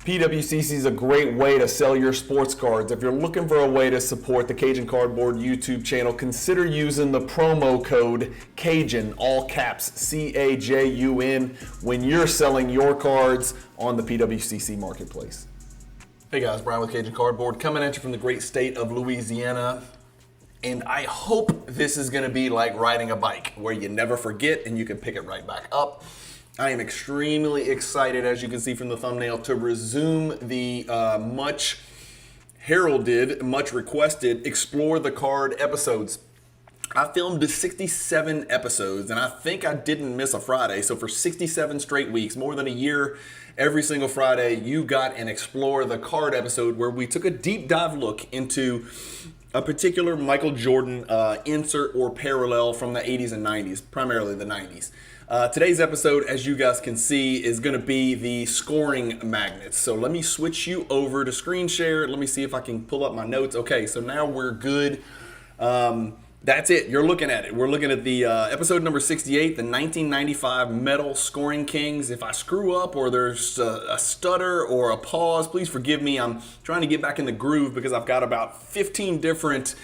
PWCC is a great way to sell your sports cards. If you're looking for a way to support the Cajun Cardboard YouTube channel, consider using the promo code Cajun, all caps, C-A-J-U-N, when you're selling your cards on the PWCC marketplace. Hey guys, Brian with Cajun Cardboard, coming at you from the great state of Louisiana. And I hope this is gonna be like riding a bike, where you never forget and you can pick it right back up. I am extremely excited, as you can see from the thumbnail, to resume the much heralded, much requested Explore the Card episodes. I filmed 67 episodes, and I think I didn't miss a Friday. So for 67 straight weeks, more than a year, every single Friday, you got an Explore the Card episode where we took a deep dive look into a particular Michael Jordan insert or parallel from the 80s and 90s, primarily the 90s. Today's episode, as you guys can see, is going to be the scoring magnets. So let me switch you over to screen share. Let me see if I can pull up my notes. Okay, so now we're good. That's it. You're looking at it. We're looking at the episode number 68, the 1995 Metal Scoring Kings. If I screw up or there's a stutter or a pause, please forgive me. I'm trying to get back in the groove because I've got about 15 different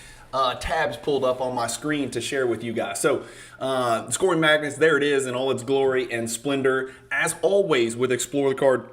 tabs pulled up on my screen to share with you guys. So scoring magnets, there it is in all its glory and splendor. As always with Explore the Card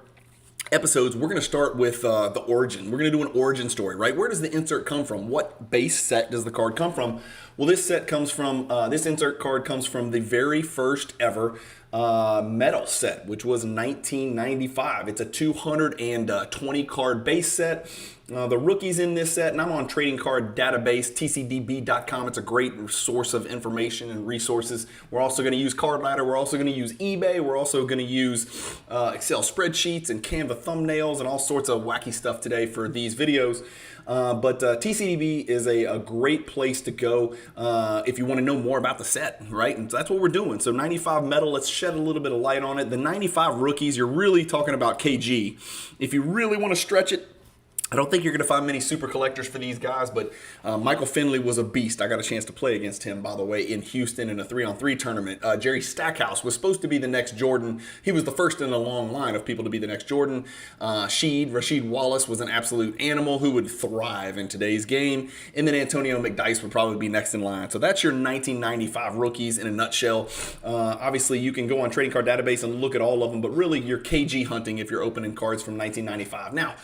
episodes, we're going to start with the origin. We're going to do an origin story, right? Where does the insert come from? What base set does the card come from? Well, this set comes from, this insert card comes from the very first ever metal set, which was 1995. It's a 220 card base set. The rookies in this set, and I'm on trading card database, tcdb.com. It's a great source of information and resources. We're also going to use Card Ladder. We're also going to use eBay. We're also going to use Excel spreadsheets and Canva thumbnails and all sorts of wacky stuff today for these videos. But TCDB is a great place to go if you want to know more about the set, right? And so that's what we're doing. So 95 metal, let's shed a little bit of light on it. The 95 rookies, you're really talking about KG. If you really want to stretch it, I don't think you're going to find many super collectors for these guys, but Michael Finley was a beast. I got a chance to play against him, by the way, in Houston in a 3-on-3 tournament. Jerry Stackhouse was supposed to be the next Jordan. He was the first in a long line of people to be the next Jordan. Rasheed Wallace was an absolute animal who would thrive in today's game. And then Antonio McDyess would probably be next in line. So that's your 1995 rookies in a nutshell. Obviously, you can go on Trading Card Database and look at all of them, but really you're KG hunting if you're opening cards from 1995. Now,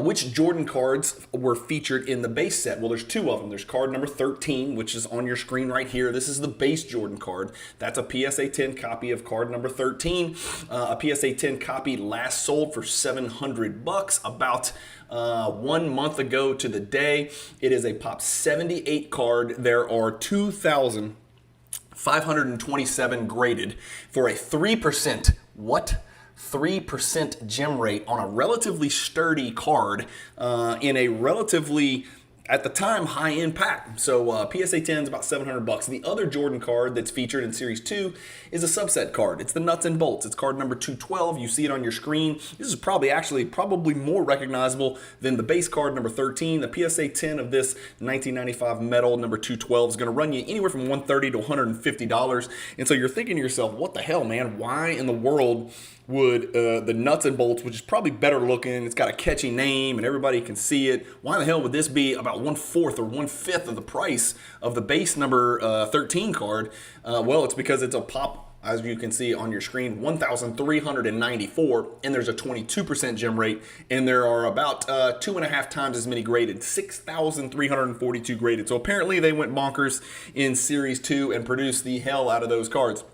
which Jordan cards were featured in the base set? Well, there's two of them. There's card number 13, which is on your screen right here. This is the base Jordan card. That's a PSA 10 copy of card number 13. A PSA 10 copy last sold for $700 about 1 month ago to the day. It is a Pop 78 card. There are 2,527 graded for a 3%. What? 3% gem rate on a relatively sturdy card in a relatively, at the time, high-end pack. So PSA 10 is about $700. The other Jordan card that's featured in Series 2 is a subset card. It's the nuts and bolts. It's card number 212. You see it on your screen. This is probably more recognizable than the base card number 13. The PSA 10 of this 1995 metal number 212 is going to run you anywhere from $130 to $150. And so you're thinking to yourself, what the hell, man? Why in the world would the nuts and bolts, which is probably better looking, it's got a catchy name and everybody can see it, why the hell would this be about 1/4 or 1/5 of the price of the base number 13 card? Well, it's because it's a Pop, as you can see on your screen, 1,394, and there's a 22% gem rate, and there are about 2.5 times as many graded, 6,342 graded. So apparently they went bonkers in Series 2 and produced the hell out of those cards.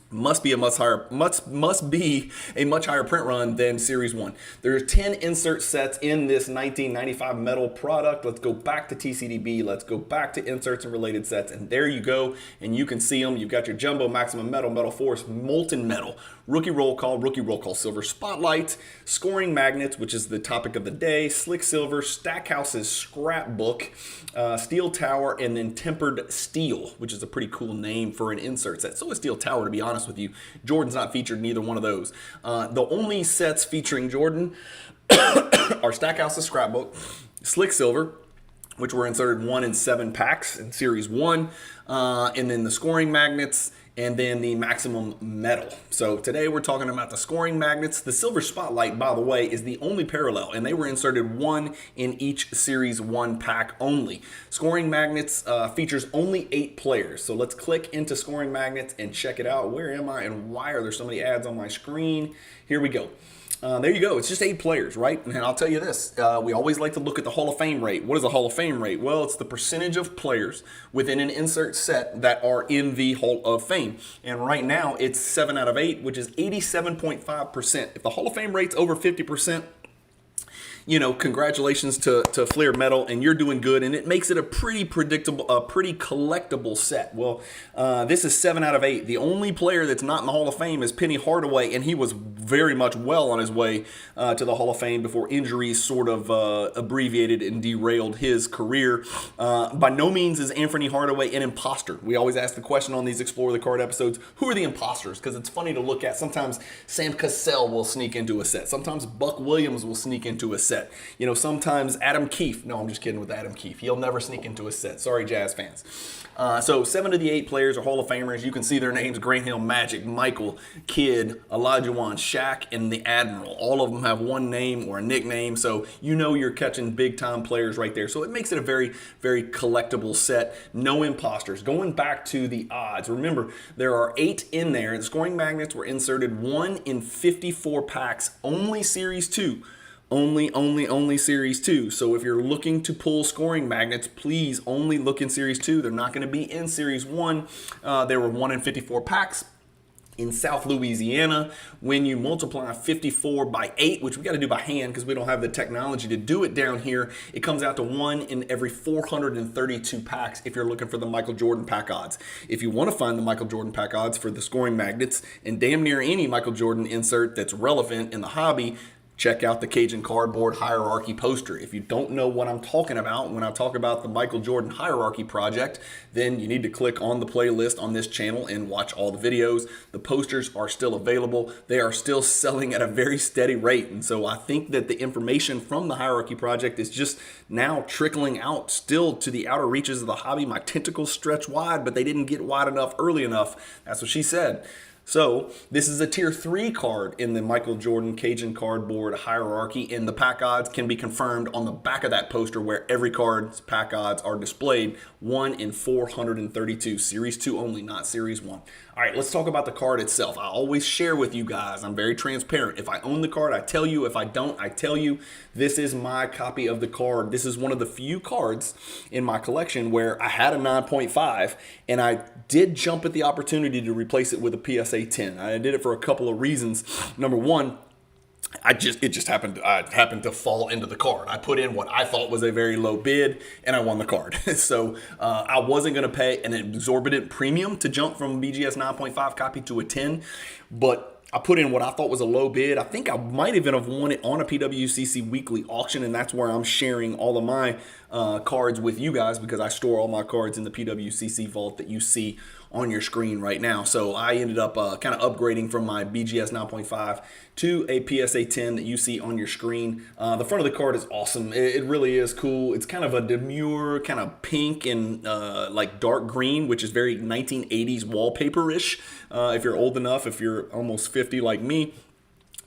Must be a much higher print run than Series 1. There are 10 insert sets in this 1995 metal product. Let's go back to TCDB. Let's go back to inserts and related sets. And there you go. And you can see them. You've got your Jumbo, Maximum Metal, Metal Force, Molten Metal, Rookie Roll Call Silver Spotlight, Scoring Magnets, which is the topic of the day, Slick Silver, Stackhouse's Scrapbook, Steel Tower, and then Tempered Steel, which is a pretty cool name for an insert set. So is Steel Tower, to be honest with you. Jordan's not featured in either one of those. The only sets featuring Jordan are Stackhouse's Scrapbook, Slick Silver, which were inserted 1 in 7 packs in Series 1, and then the Scoring Magnets, and then the maximum metal. So today we're talking about the scoring magnets. The silver spotlight, by the way, is the only parallel, and they were inserted one in each Series 1 pack only. Scoring magnets features only 8 players. So let's click into scoring magnets and check it out. Where am I and why are there so many ads on my screen? Here we go. There you go. It's just 8 players, right? And I'll tell you this. We always like to look at the Hall of Fame rate. What is the Hall of Fame rate? Well, it's the percentage of players within an insert set that are in the Hall of Fame. And right now, it's 7 out of 8, which is 87.5%. If the Hall of Fame rate's over 50%, you know, congratulations to Fleer Metal, and you're doing good, and it makes it a pretty predictable, pretty collectible set. Well, this is 7 out of 8. The only player that's not in the Hall of Fame is Penny Hardaway, and he was very much well on his way to the Hall of Fame before injuries sort of abbreviated and derailed his career. By no means is Anthony Hardaway an imposter. We always ask the question on these Explore the Card episodes, who are the imposters? Because it's funny to look at. Sometimes Sam Cassell will sneak into a set. Sometimes Buck Williams will sneak into a set. You know, sometimes Adam Keefe. No, I'm just kidding with Adam Keefe. He'll never sneak into a set. Sorry, Jazz fans. So 7 of the 8 players are Hall of Famers. You can see their names: Grant Hill, Magic, Michael, Kidd, Olajuwon, Shaq, and the Admiral. All of them have one name or a nickname, so you know you're catching big-time players right there. So it makes it a very, very collectible set. No imposters. Going back to the odds, remember, there are 8 in there. The scoring magnets were inserted 1 in 54 packs, only Series 2. Only Series 2. So if you're looking to pull scoring magnets, please only look in Series 2. They're not going to be in Series 1. There were 1 in 54 packs. In South Louisiana, when you multiply 54 by 8, which we got to do by hand because we don't have the technology to do it down here, it comes out to 1 in every 432 packs if you're looking for the Michael Jordan pack odds. If you want to find the Michael Jordan pack odds for the scoring magnets and damn near any Michael Jordan insert that's relevant in the hobby, check out the Cajun Cardboard Hierarchy poster. If you don't know what I'm talking about when I talk about the Michael Jordan Hierarchy project, then you need to click on the playlist on this channel and watch all the videos. The posters are still available. They are still selling at a very steady rate. And so I think that the information from the Hierarchy project is just now trickling out still to the outer reaches of the hobby. My tentacles stretch wide, but they didn't get wide enough early enough. That's what she said. So this is a tier 3 card in the Michael Jordan Cajun Cardboard Hierarchy, and the pack odds can be confirmed on the back of that poster where every card's pack odds are displayed. 1 in 432, Series 2 only, not Series 1. All right, let's talk about the card itself. I always share with you guys. I'm very transparent. If I own the card, I tell you. If I don't, I tell you. This is my copy of the card. This is one of the few cards in my collection where I had a 9.5, and I did jump at the opportunity to replace it with a PSA 10. I did it for a couple of reasons. Number one, I happened to fall into the card. I put in what I thought was a very low bid, and I won the card. So I wasn't going to pay an exorbitant premium to jump from BGS 9.5 copy to a 10, but I put in what I thought was a low bid. I think I might even have won it on a PWCC weekly auction, and that's where I'm sharing all of my cards with you guys because I store all my cards in the PWCC Vault that you see on your screen right now. So I ended up kind of upgrading from my BGS 9.5 to a PSA 10 that you see on your screen. The front of the card is awesome. It really is cool. It's kind of a demure, kind of pink and like dark green, which is very 1980s wallpaper-ish. If you're old enough, if you're almost 50 like me,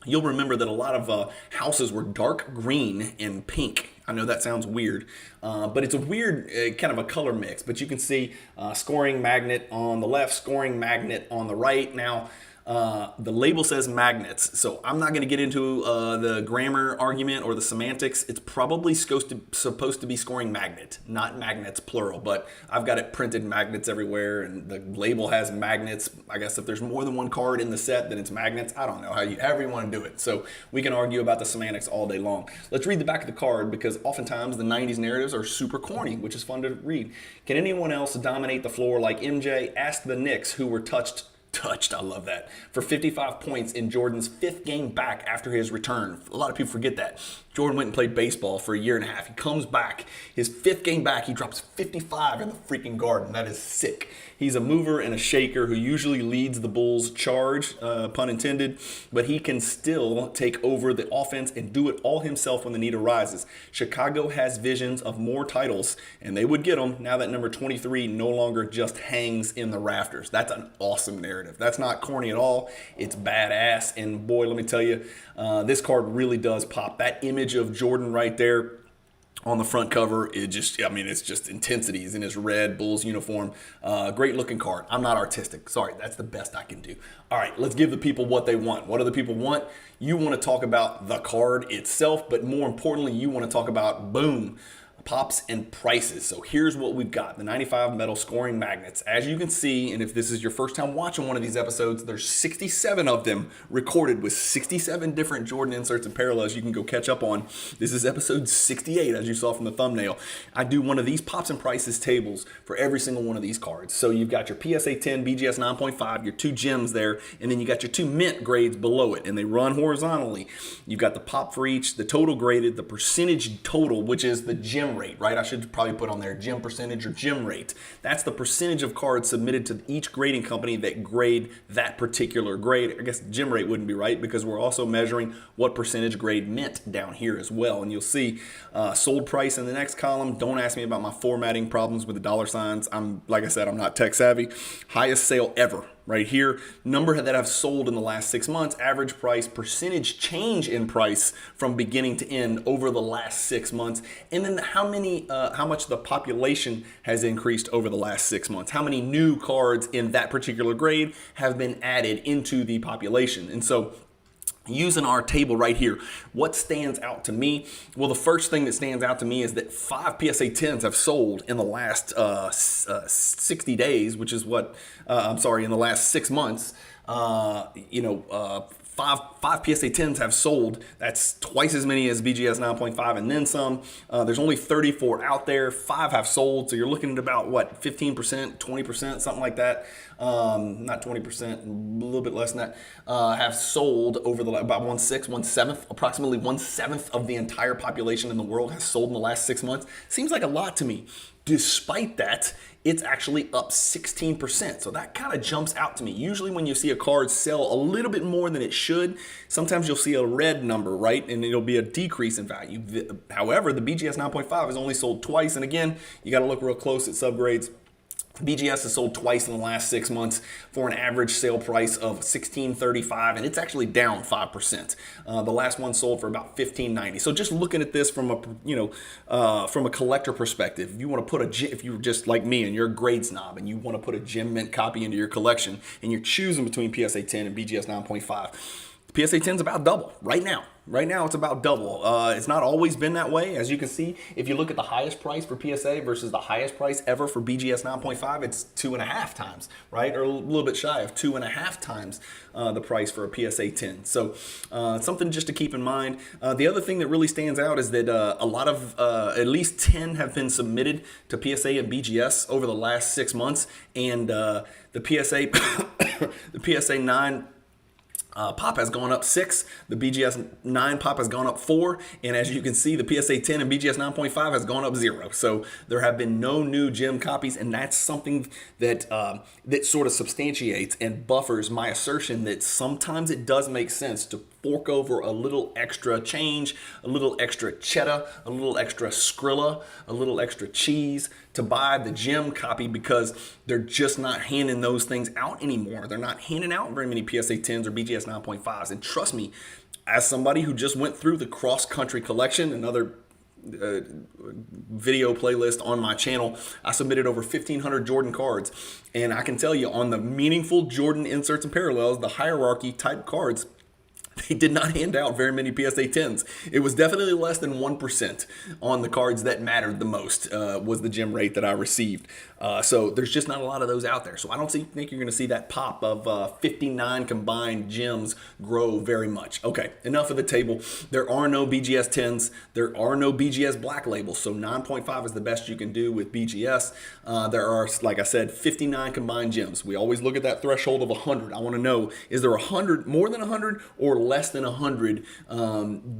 you'll remember that a lot of houses were dark green and pink. I know that sounds weird, but it's a weird kind of a color mix. But you can see scoring magnet on the left, scoring magnet on the right. Now, the label says magnets, so I'm not going to get into the grammar argument or the semantics. It's probably supposed to be scoring magnet, not magnets plural, but I've got it printed magnets everywhere, and the label has magnets. I guess if there's more than one card in the set, then it's magnets. I don't know, however you want to do it. So we can argue about the semantics all day long. Let's read the back of the card because oftentimes the 90s narratives are super corny, which is fun to read. Can anyone else dominate the floor like MJ? Ask the Knicks who were touched touched. I love that. For 55 points in Jordan's 5th game back after his return. A lot of people forget that. Jordan went and played baseball for a year and a half. He comes back. His 5th game back, he drops 55 in the freaking Garden. That is sick. He's a mover and a shaker who usually leads the Bulls charge, pun intended, but he can still take over the offense and do it all himself when the need arises. Chicago has visions of more titles, and they would get them now that number 23 no longer just hangs in the rafters. That's an awesome narrative. That's not corny at all. It's badass, and boy, let me tell you, this card really does pop. That image of Jordan right there on the front cover, it's just intensity. He's in his red Bulls uniform. Great looking card. I'm not artistic. Sorry, that's the best I can do. All right, let's give the people what they want. What do the people want? You want to talk about the card itself, but more importantly, you want to talk about, boom, pops and prices. So here's what we've got. The 95 metal scoring magnets. As you can see, and if this is your first time watching one of these episodes, there's 67 of them recorded with 67 different Jordan inserts and parallels you can go catch up on. This is episode 68, as you saw from the thumbnail. I do one of these pops and prices tables for every single one of these cards. So you've got your PSA 10, BGS 9.5, your 2 gems there, and then you got your 2 mint grades below it, and they run horizontally. You've got the pop for each, the total graded, the percentage total, which is the gem rate, right? I should probably put on there gem percentage or gem rate. That's the percentage of cards submitted to each grading company that grade that particular grade. I guess gem rate wouldn't be right because we're also measuring what percentage grade mint down here as well. And you'll see sold price in the next column. Don't ask me about my formatting problems with the dollar signs. Like I said, I'm not tech savvy. Highest sale ever. Right here, number that I've sold in the last 6 months, average price, percentage change in price from beginning to end over the last 6 months, and then how much the population has increased over the last 6 months. How many new cards in that particular grade have been added into the population. And so using our table right here, what stands out to me? Well, the first thing that stands out to me is that 5 PSA 10s have sold in the last 60 days, which is what, in the last 6 months. Five PSA 10s have sold. That's twice as many as BGS 9.5 and then some. There's only 34 out there. 5 have sold. So you're looking at about, what, 15%, 20%, something like that. Not 20%, a little bit less than that, have sold over about 1/7, approximately 1/7 of the entire population in the world has sold in the last 6 months. Seems like a lot to me. Despite that, it's actually up 16%. So that kind of jumps out to me. Usually when you see a card sell a little bit more than it should, sometimes you'll see a red number, right? And it'll be a decrease in value. However, the BGS 9.5 has only sold twice. And again, you got to look real close at subgrades. BGS has sold twice in the last 6 months for an average sale price of $16.35, and it's actually down 5%. The last one sold for about $15.90. So just looking at this from a collector perspective, if you want to put if you're just like me and you're a grade snob and you want to put a gem mint copy into your collection and you're choosing between PSA 10 and BGS 9.5. PSA 10 is about double right now. Right now, it's about double. It's not always been that way. As you can see, if you look at the highest price for PSA versus the highest price ever for BGS 9.5, it's 2.5 times, right? Or a little bit shy of 2.5 times the price for a PSA 10. So something just to keep in mind. The other thing that really stands out is that a lot of, at least 10 have been submitted to PSA and BGS over the last 6 months. And the PSA, the PSA 9 pop has gone up 6, the BGS 9 pop has gone up 4, and as you can see, the PSA 10 and BGS 9.5 has gone up 0. So there have been no new gem copies, and that's something that that sort of substantiates and buffers my assertion that sometimes it does make sense to fork over a little extra change, a little extra cheddar, a little extra Skrilla, a little extra cheese to buy the gem copy because they're just not handing those things out anymore. They're not handing out very many PSA 10s or BGS 9.5s. And trust me, as somebody who just went through the cross-country collection, another video playlist on my channel, I submitted over 1,500 Jordan cards. And I can tell you on the meaningful Jordan inserts and parallels, the hierarchy type cards, they did not hand out very many PSA 10s. It was definitely less than 1% on the cards that mattered the most was the gem rate that I received. So there's just not a lot of those out there. So I don't think you're going to see that pop of 59 combined gems grow very much. Okay, enough of the table. There are no BGS 10s. There are no BGS black labels. So 9.5 is the best you can do with BGS. There are, like I said, 59 combined gems. We always look at that threshold of 100. I want to know, is there 100, more than 100, or less than 100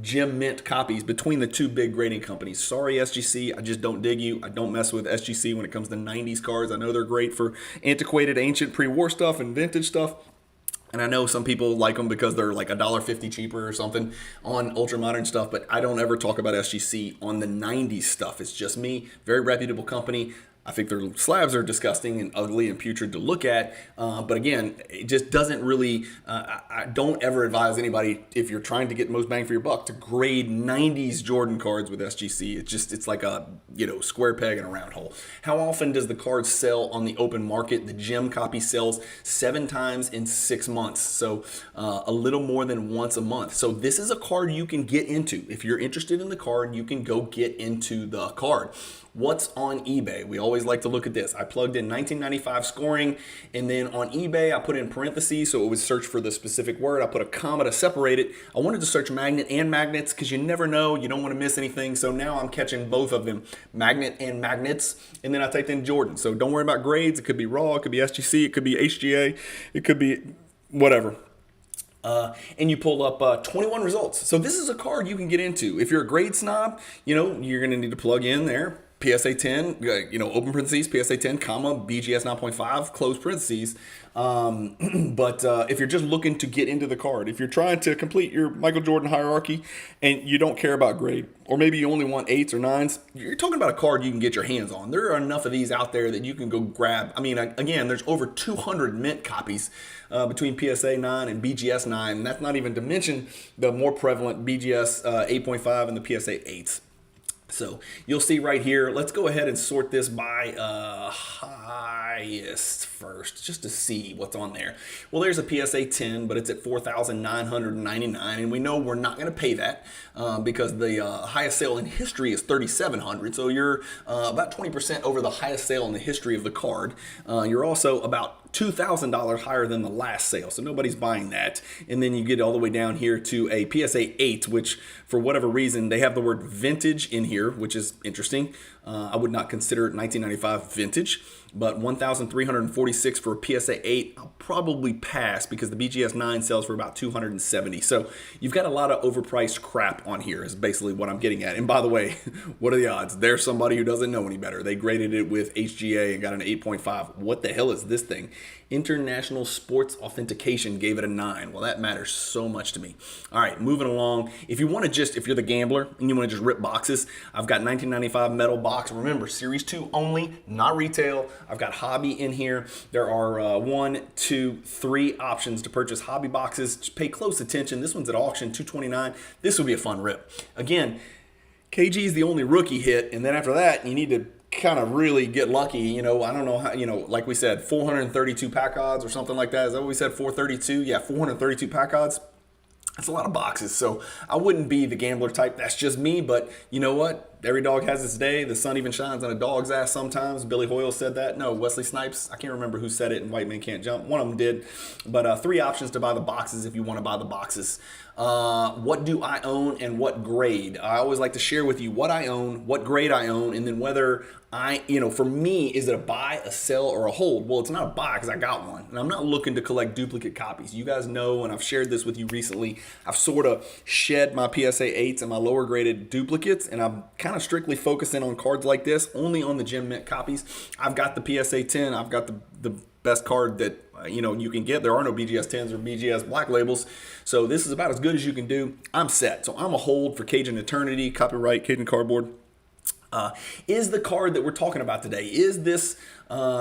gem mint copies between the two big grading companies? Sorry, SGC, I just don't dig you. I don't mess with SGC when it comes to 90s cards. I know they're great for antiquated, ancient, pre-war stuff and vintage stuff. And I know some people like them because they're like $1.50 cheaper or something on ultra modern stuff, but I don't ever talk about SGC on the 90s stuff. It's just me. Very reputable company. I think their slabs are disgusting and ugly and putrid to look at. But again, it just doesn't really, I don't ever advise anybody, if you're trying to get most bang for your buck, to grade 90s Jordan cards with SGC. It's like a, square peg in a round hole. How often does the card sell on the open market? The gem copy sells 7 times in 6 months. So a little more than once a month. So this is a card you can get into. If you're interested in the card, you can go get into the card. What's on eBay? We always like to look at this. I plugged in 1995 scoring, and then on eBay, I put in parentheses so it would search for the specific word. I put a comma to separate it. I wanted to search magnet and magnets because you never know. You don't want to miss anything. So now I'm catching both of them, magnet and magnets. And then I typed in Jordan. So don't worry about grades. It could be raw. It could be SGC. It could be HGA. It could be whatever. And you pull up 21 results. So this is a card you can get into. If you're a grade snob, you're going to need to plug in there PSA 10, open parentheses, PSA 10, comma, BGS 9.5, close parentheses. But if you're just looking to get into the card, if you're trying to complete your Michael Jordan hierarchy and you don't care about grade, or maybe you only want 8s or 9s, you're talking about a card you can get your hands on. There are enough of these out there that you can go grab. I mean, again, there's over 200 mint copies between PSA 9 and BGS 9, and that's not even to mention the more prevalent BGS 8.5 and the PSA 8s. So you'll see right here, let's go ahead and sort this by highest first, just to see what's on there. Well, there's a PSA 10, but it's at $4,999, and we know we're not going to pay that because the highest sale in history is $3,700. So you're about 20% over the highest sale in the history of the card. You're also about $2,000 higher than the last sale, so nobody's buying that. And then you get all the way down here to a PSA 8, which for whatever reason they have the word vintage in here, which is interesting. I would not consider it 1995 vintage, but $1,346 for a PSA 8. I'll probably pass because the BGS 9 sells for about $270. So you've got a lot of overpriced crap on here is basically what I'm getting at. And by the way, what are the odds? There's somebody who doesn't know any better. They graded it with HGA and got an 8.5. What the hell is this thing? International Sports Authentication gave it a 9. Well, that matters so much to me. all right, moving along. If you want to if you're the gambler and you want to just rip boxes, I've got 1995 metal box. Remember, Series 2 only, not retail. I've got hobby in here. There are 1, 2, 3 options to purchase hobby boxes. Just pay close attention. This one's at auction, $229. This would be a fun rip. Again, KG is the only rookie hit, and then after that, you need to kind of really get lucky. I don't know how, like we said, 432 pack odds or something like that. Is that what we said, 432? Yeah, 432 pack odds. That's a lot of boxes. So I wouldn't be the gambler type. That's just me. But you know what? Every dog has its day. The sun even shines on a dog's ass sometimes. Billy Hoyle said that. No, Wesley Snipes. I can't remember who said it in White Man Can't Jump. One of them did. But 3 options to buy the boxes if you want to buy the boxes. What do I own and what grade? I always like to share with you what I own, what grade I own, and then whether for me, is it a buy, a sell, or a hold? Well, it's not a buy because I got one. And I'm not looking to collect duplicate copies. You guys know, and I've shared this with you recently, I've sort of shed my PSA 8s and my lower graded duplicates, and I'm kind of strictly focusing on cards like this, only on the Gem Mint copies. I've got the PSA 10. I've got the best card that you can get. There are no BGS 10s or BGS black labels. So this is about as good as you can do. I'm set. So I'm a hold for Cajun Eternity, copyright Cajun Cardboard. Is the card that we're talking about today, is this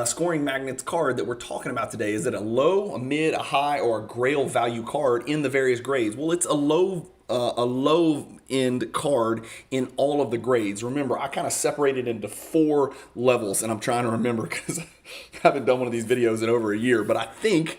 scoring magnets card that we're talking about today, is it a low, a mid, a high, or a grail value card in the various grades? Well, it's a low a low end card in all of the grades. Remember, I kind of separated into 4 levels, and I'm trying to remember because I haven't done one of these videos in over a year, but I think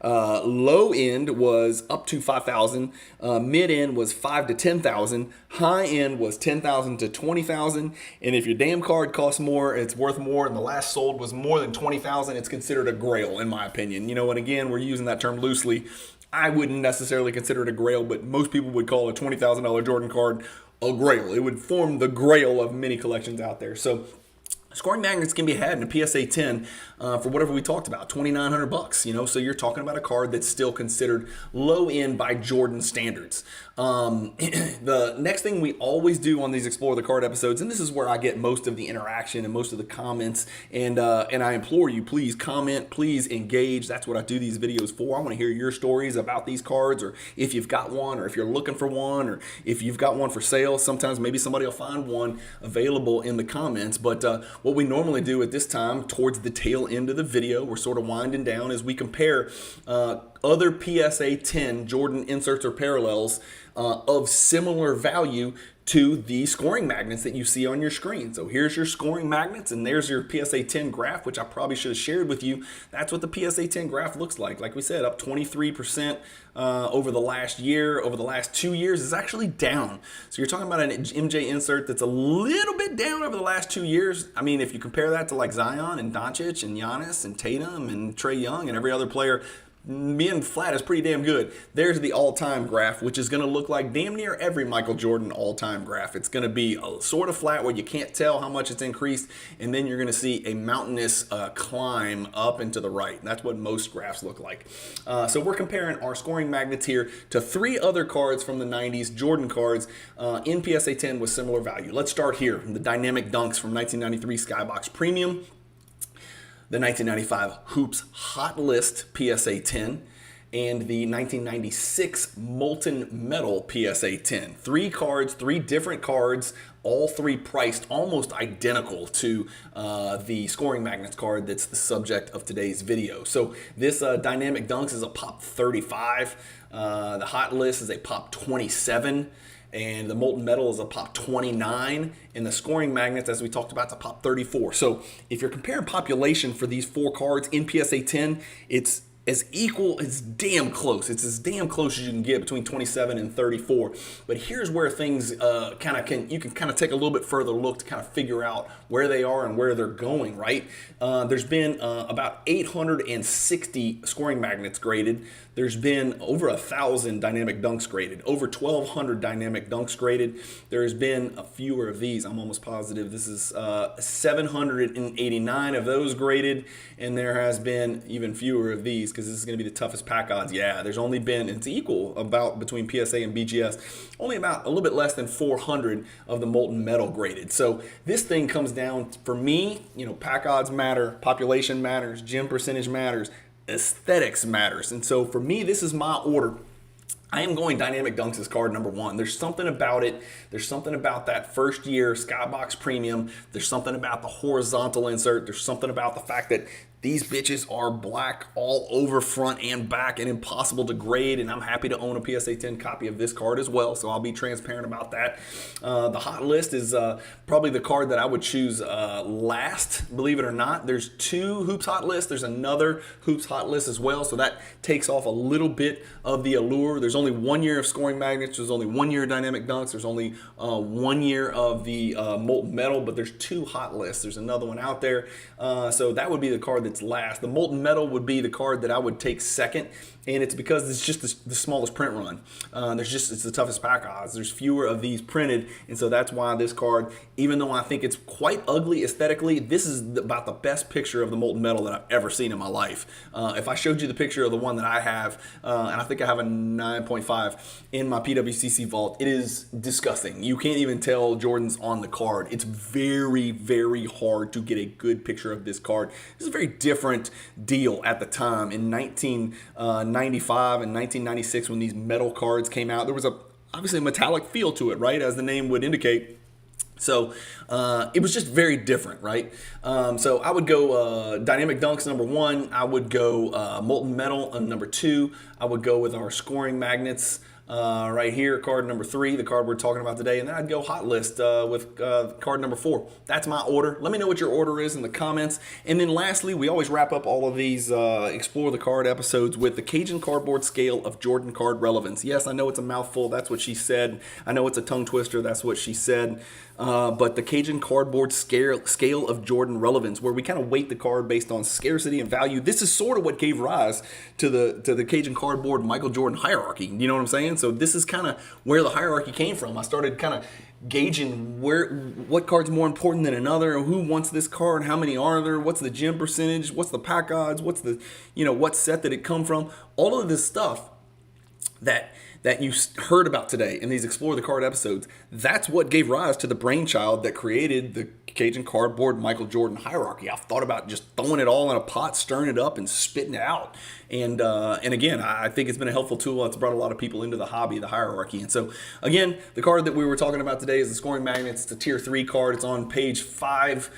low end was up to 5,000, mid end was 5 to 10,000, high end was 10,000 to 20,000, and if your damn card costs more, it's worth more, and the last sold was more than 20,000, it's considered a grail in my opinion. You know, and again, we're using that term loosely. I wouldn't necessarily consider it a grail, but most people would call a $20,000 Jordan card a grail. It would form the grail of many collections out there. So scoring magnets can be had in a PSA 10 for whatever we talked about, $2,900. You know, so you're talking about a card that's still considered low end by Jordan standards. The next thing we always do on these Explore the Card episodes, and this is where I get most of the interaction and most of the comments, and I implore you, please comment, please engage. That's what I do these videos for. I want to hear your stories about these cards, or if you've got one, or if you're looking for one, or if you've got one for sale. Sometimes maybe somebody will find one available in the comments, but what we normally do at this time, towards the tail end of the video, we're sort of winding down, as we compare other PSA 10 Jordan inserts or parallels of similar value to the scoring magnets that you see on your screen. So here's your scoring magnets, and there's your PSA 10 graph, which I probably should have shared with you. That's what the PSA 10 graph looks like. Like we said, up 23% over the last year. Over the last 2 years, it's actually down. So you're talking about an MJ insert that's a little bit down over the last 2 years. I mean, if you compare that to like Zion and Doncic and Giannis and Tatum and Trae Young and every other player, being flat is pretty damn good. There's the all-time graph, which is going to look like damn near every Michael Jordan all-time graph. It's going to be sort of flat where you can't tell how much it's increased, and then you're going to see a mountainous climb up and to the right. That's what most graphs look like. So we're comparing our scoring magnets here to 3 other cards from the 90s, Jordan cards, in PSA 10 with similar value. Let's start here. The Dynamic Dunks from 1993 Skybox Premium. The 1995 Hoops Hot List PSA 10, and the 1996 Molten Metal PSA 10. 3 cards, 3 different cards, all 3 priced almost identical to the scoring magnets card that's the subject of today's video. So this Dynamic Dunks is a pop 35. The Hot List is a pop 27. And the Molten Metal is a pop 29, and the scoring magnets, as we talked about, is a pop 34. So if you're comparing population for these 4 cards in PSA 10, it's as equal, it's damn close. It's as damn close as you can get between 27 and 34. But here's where things you can kind of take a little bit further look to kind of figure out where they are and where they're going, right? There's been about 860 scoring magnets graded. There's been over 1,000 Dynamic Dunks graded, over 1,200 Dynamic Dunks graded. There's been a fewer of these. I'm almost positive this is 789 of those graded, and there has been even fewer of these, because this is going to be the toughest pack odds. Yeah, there's only been, it's equal about between PSA and BGS, only about a little bit less than 400 of the Molten Metal graded. So this thing comes down, for me, you know, pack odds matter, population matters, gem percentage matters, aesthetics matters. And so for me, this is my order. I am going Dynamic Dunks as card number 1. There's something about it. There's something about that first year Skybox Premium. There's something about the horizontal insert. There's something about the fact that these bitches are black all over front and back and impossible to grade, and I'm happy to own a PSA 10 copy of this card as well, so I'll be transparent about that. The Hot List is probably the card that I would choose last, believe it or not. There's 2 Hoops Hot Lists. There's another Hoops Hot List as well, so that takes off a little bit of the allure. There's only 1 year of scoring magnets. There's only 1 year of Dynamic Dunks. There's only 1 year of the Molten Metal, but there's 2 Hot Lists. There's another one out there, so that would be the card that's last. The Molten Metal would be the card that I would take second, and it's because it's just the smallest print run. It's the toughest pack odds. There's fewer of these printed, and so that's why this card, even though I think it's quite ugly aesthetically, this is about the best picture of the Molten Metal that I've ever seen in my life. If I showed you the picture of the one that I have, and I think I have a 9.5 in my PWCC Vault, it is disgusting. You can't even tell Jordan's on the card. It's very, very hard to get a good picture of this card. This is a very different deal at the time. In 1995 and 1996, when these metal cards came out, there was obviously a metallic feel to it, right, as the name would indicate. So it was just very different, right? So I would go Dynamic Dunks number 1. I would go Molten Metal number 2. I would go with our scoring magnets Right here, card number 3, the card we're talking about today, and then I'd go hot list with card number 4. That's my order. Let me know what your order is in the comments. And then lastly, we always wrap up all of these Explore the Card episodes with the Cajun Cardboard Scale of Jordan Card Relevance. Yes, I know it's a mouthful. That's what she said. I know it's a tongue twister. That's what she said. But the Cajun Cardboard Scale of Jordan Relevance, where we kind of weight the card based on scarcity and value. This is sort of what gave rise to the Cajun Cardboard Michael Jordan hierarchy. You know what I'm saying? So this is kind of where the hierarchy came from. I started kind of gauging what card's more important than another, who wants this card, how many are there, what's the gem percentage, what's the pack odds, what's the, what set did it come from, all of this stuff that you heard about today in these Explore the Card episodes. That's what gave rise to the brainchild that created the Cajun Cardboard Michael Jordan hierarchy. I've thought about just throwing it all in a pot, stirring it up, and spitting it out. And again, I think it's been a helpful tool. It's brought a lot of people into the hobby, the hierarchy. And so, again, the card that we were talking about today is the Scoring Magnets. It's a Tier 3 card. It's on page 5,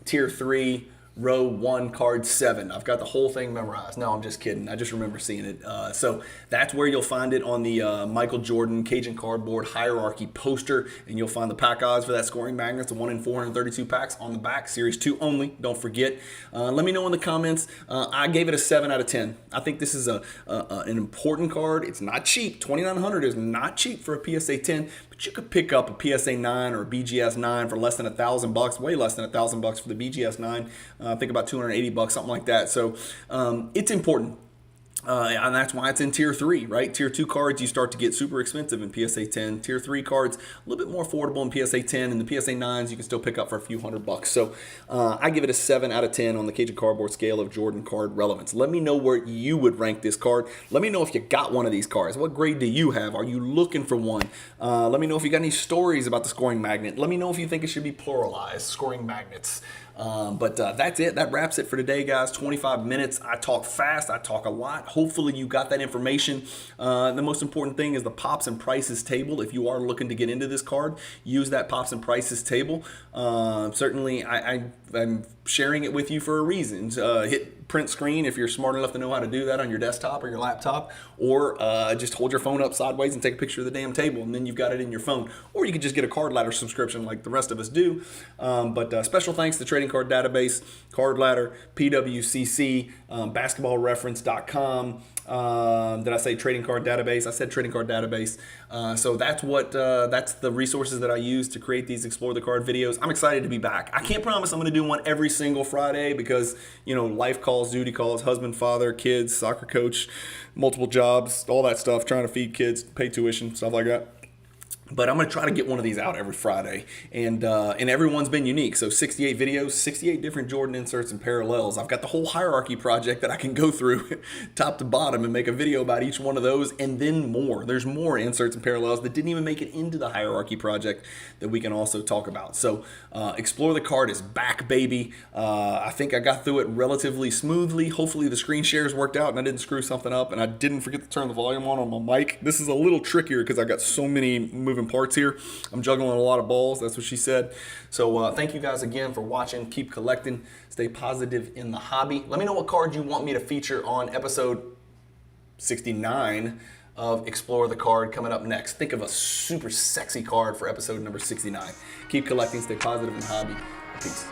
Tier 3. Row 1, card 7. I've got the whole thing memorized. No, I'm just kidding. I just remember seeing it. So that's where you'll find it on the Michael Jordan Cajun Cardboard Hierarchy poster, and you'll find the pack odds for that Scoring Magnets, the 1 in 432 packs on the back, Series 2 only. Don't forget. Let me know in the comments. I gave it a 7 out of 10. I think this is an important card. It's not cheap. $2,900 is not cheap for a PSA 10, but you could pick up a PSA 9 or a BGS 9 for less than $1,000, way less than $1,000 for the BGS 9. I think about $280, something like that. So it's important. And that's why it's in Tier 3, right? Tier 2 cards, you start to get super expensive in PSA 10. Tier 3 cards, a little bit more affordable in PSA 10. And the PSA 9s, you can still pick up for a few $100. So I give it a 7 out of 10 on the Cajun Cardboard Scale of Jordan Card Relevance. Let me know where you would rank this card. Let me know if you got one of these cards. What grade do you have? Are you looking for one? Let me know if you got any stories about the Scoring Magnet. Let me know if you think it should be pluralized, Scoring Magnets. But that's it. That wraps it for today, guys. 25 minutes. I talk fast. I talk a lot. Hopefully you got that information. The most important thing is the pops and prices table. If you are looking to get into this card, use that pops and prices table. Certainly, I'm sharing it with you for a reason. Hit print screen if you're smart enough to know how to do that on your desktop or your laptop, or just hold your phone up sideways and take a picture of the damn table, and then you've got it in your phone. Or you could just get a Card Ladder subscription like the rest of us do. But special thanks to Trading Card Database, Card Ladder, PWCC, basketballreference.com. Did I say Trading Card Database? I said Trading Card Database. So that's the resources that I use to create these Explore the Card videos. I'm excited to be back. I can't promise I'm going to do one every single Friday because, life calls, duty calls, husband, father, kids, soccer coach, multiple jobs, all that stuff, trying to feed kids, pay tuition, stuff like that. But I'm going to try to get one of these out every Friday. And everyone's been unique. So 68 videos, 68 different Jordan inserts and parallels. I've got the whole hierarchy project that I can go through top to bottom and make a video about each one of those, and then more. There's more inserts and parallels that didn't even make it into the hierarchy project that we can also talk about. So Explore the Card is back, baby. I think I got through it relatively smoothly. Hopefully the screen shares worked out and I didn't screw something up, and I didn't forget to turn the volume on my mic. This is a little trickier because I got so many moving parts here. I'm juggling a lot of balls. That's what she said. So thank you guys again for watching. Keep collecting. Stay positive in the hobby. Let me know what card you want me to feature on episode 69 of Explore the Card coming up next. Think of a super sexy card for episode number 69. Keep collecting. Stay positive in the hobby. Peace.